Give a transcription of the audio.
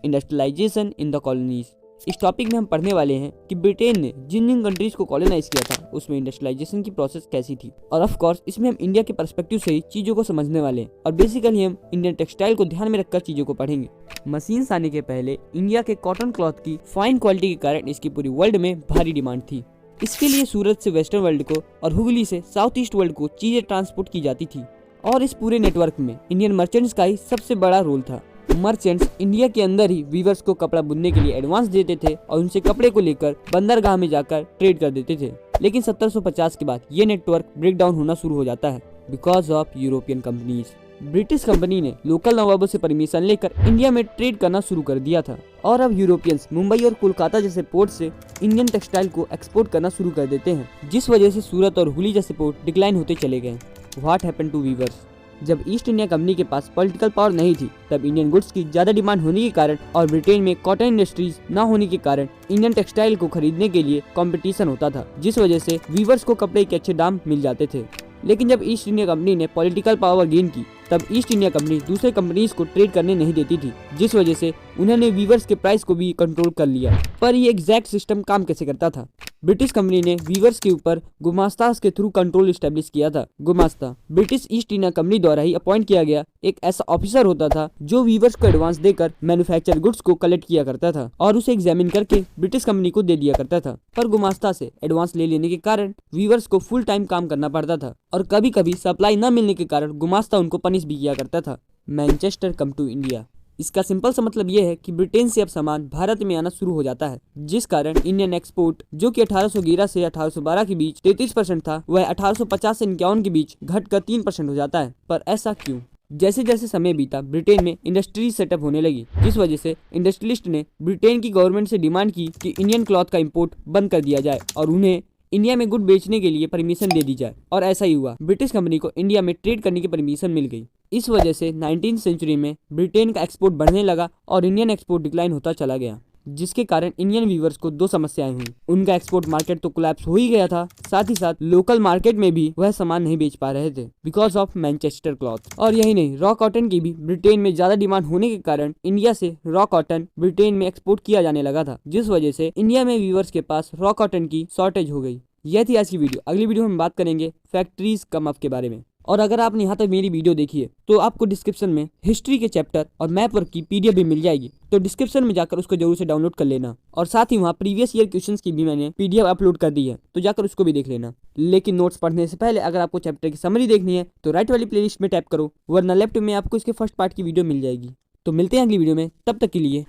Industrialisation in the colonies. इस topic में हम पढ़ने वाले हैं कि ब्रिटेन ने जिन जिन कंट्रीज को कॉलोनाइज किया था उसमें इंडस्ट्रियलाइजेशन की प्रोसेस कैसी थी। और ऑफ कोर्स इसमें हम इंडिया के पर्सपेक्टिव से ही चीजों को समझने वाले हैं और बेसिकली हम इंडियन टेक्सटाइल को ध्यान में रखकर चीजों को पढ़ेंगे। मशीन्स आने के पहले इंडिया के कॉटन क्लॉथ की फाइन क्वालिटी के कारण इसकी पूरी वर्ल्ड में भारी डिमांड थी। इसके लिए सूरत से वेस्टर्न वर्ल्ड को और हुगली से साउथ ईस्ट वर्ल्ड को चीजें ट्रांसपोर्ट की जाती थी और इस पूरे नेटवर्क में इंडियन मर्चेंट्स का ही सबसे बड़ा रोल था। मर्चेंट्स इंडिया के अंदर ही वीवर्स को कपड़ा बुनने के लिए एडवांस देते थे और उनसे कपड़े को लेकर बंदरगाह में जाकर ट्रेड कर देते थे। लेकिन 1750 के बाद ये नेटवर्क ब्रेक डाउन होना शुरू हो जाता है because of European companies. British company ने लोकल नवाबों से परमिशन लेकर इंडिया में ट्रेड करना शुरू कर दिया था और अब यूरोपियंस मुंबई और कोलकाता जैसे पोर्ट से इंडियन टेक्सटाइल को एक्सपोर्ट करना शुरू कर देते हैं, जिस वजह से सूरत और हुगली जैसे पोर्ट डिक्लाइन होते चले गए। What happened to weavers? जब ईस्ट इंडिया कंपनी के पास पॉलिटिकल पावर नहीं थी तब इंडियन गुड्स की ज्यादा डिमांड होने के कारण और ब्रिटेन में कॉटन इंडस्ट्रीज न होने के कारण इंडियन टेक्सटाइल को खरीदने के लिए कंपटीशन होता था, जिस वजह से वीवर्स को कपड़े के अच्छे दाम मिल जाते थे। लेकिन जब ईस्ट इंडिया कंपनी ने पॉलिटिकल पावर गेन की तब ईस्ट इंडिया कंपनी दूसरे कंपनीज को ट्रेड करने नहीं देती थी, जिस वजह से उन्होंने वीवर्स के प्राइस को भी कंट्रोल कर लिया। पर ये एग्जैक्ट सिस्टम काम कैसे करता था? ब्रिटिश कंपनी ने वीवर्स के ऊपर गुमास्तास के थ्रू कंट्रोल स्टैब्लिश किया था। गुमास्ता ब्रिटिश ईस्ट इंडिया कंपनी द्वारा ही अपॉइंट किया गया एक ऐसा ऑफिसर होता था जो वीवर्स को एडवांस देकर मैन्युफैक्चर गुड्स को कलेक्ट किया करता था और उसे एग्जामिन करके ब्रिटिश कंपनी को दे दिया करता था। पर गुमास्ता से एडवांस ले लेने के कारण वीवर्स को फुल टाइम काम करना पड़ता था और कभी कभी सप्लाई न मिलने के कारण गुमास्ता उनको पनिश भी किया करता था। Manchester come to India. इसका सिंपल सा मतलब यह है कि ब्रिटेन से अब सामान भारत में आना शुरू हो जाता है, जिस कारण इंडियन एक्सपोर्ट जो कि 1811 से 1812 के बीच 33% था वह 1850 से 51 के बीच घटकर 3% हो जाता है। पर ऐसा क्यों? जैसे जैसे समय बीता ब्रिटेन में इंडस्ट्रीज सेटअप होने लगी, जिस वजह से इंडस्ट्रियलिस्ट ने ब्रिटेन की गवर्नमेंट से डिमांड की कि इंडियन क्लॉथ का इम्पोर्ट बंद कर दिया जाए और उन्हें इंडिया में गुड बेचने के लिए परमिशन दे दी जाए। और ऐसा ही हुआ, ब्रिटिश कंपनी को इंडिया में ट्रेड करने की परमिशन मिल गई। इस वजह से 19वीं सेंचुरी में ब्रिटेन का एक्सपोर्ट बढ़ने लगा और इंडियन एक्सपोर्ट डिक्लाइन होता चला गया, जिसके कारण इंडियन वीवर्स को दो समस्याएं हुई। उनका एक्सपोर्ट मार्केट तो कोलैप्स हो ही गया था, साथ ही साथ लोकल मार्केट में भी वह सामान नहीं बेच पा रहे थे बिकॉज ऑफ मैनचेस्टर क्लॉथ। और यही नहीं, रॉ कॉटन की भी ब्रिटेन में ज्यादा डिमांड होने के कारण इंडिया से रॉ कॉटन ब्रिटेन में एक्सपोर्ट किया जाने लगा था, जिस वजह से इंडिया में वीवर्स के पास रॉ कॉटन की शॉर्टेज हो गई। यह थी आज की वीडियो। अगली वीडियो में हम बात करेंगे फैक्ट्रीज कम अप के बारे में। और अगर आपने यहाँ तक मेरी वीडियो देखी है तो आपको डिस्क्रिप्शन में हिस्ट्री के चैप्टर और मैप वर्क की पीडीएफ भी मिल जाएगी, तो डिस्क्रिप्शन में जाकर उसको जरूर से डाउनलोड कर लेना। और साथ ही वहाँ प्रीवियस ईयर क्वेश्चंस की भी मैंने पीडीएफ अपलोड कर दी है, तो जाकर उसको भी देख लेना। लेकिन नोट्स पढ़ने से पहले अगर आपको चैप्टर की समरी देखनी है तो राइट वाली प्लेलिस्ट में टैप करो, वरना लेफ्ट में आपको इसके फर्स्ट पार्ट की वीडियो मिल जाएगी। तो मिलते हैं अगली वीडियो में, तब तक के लिए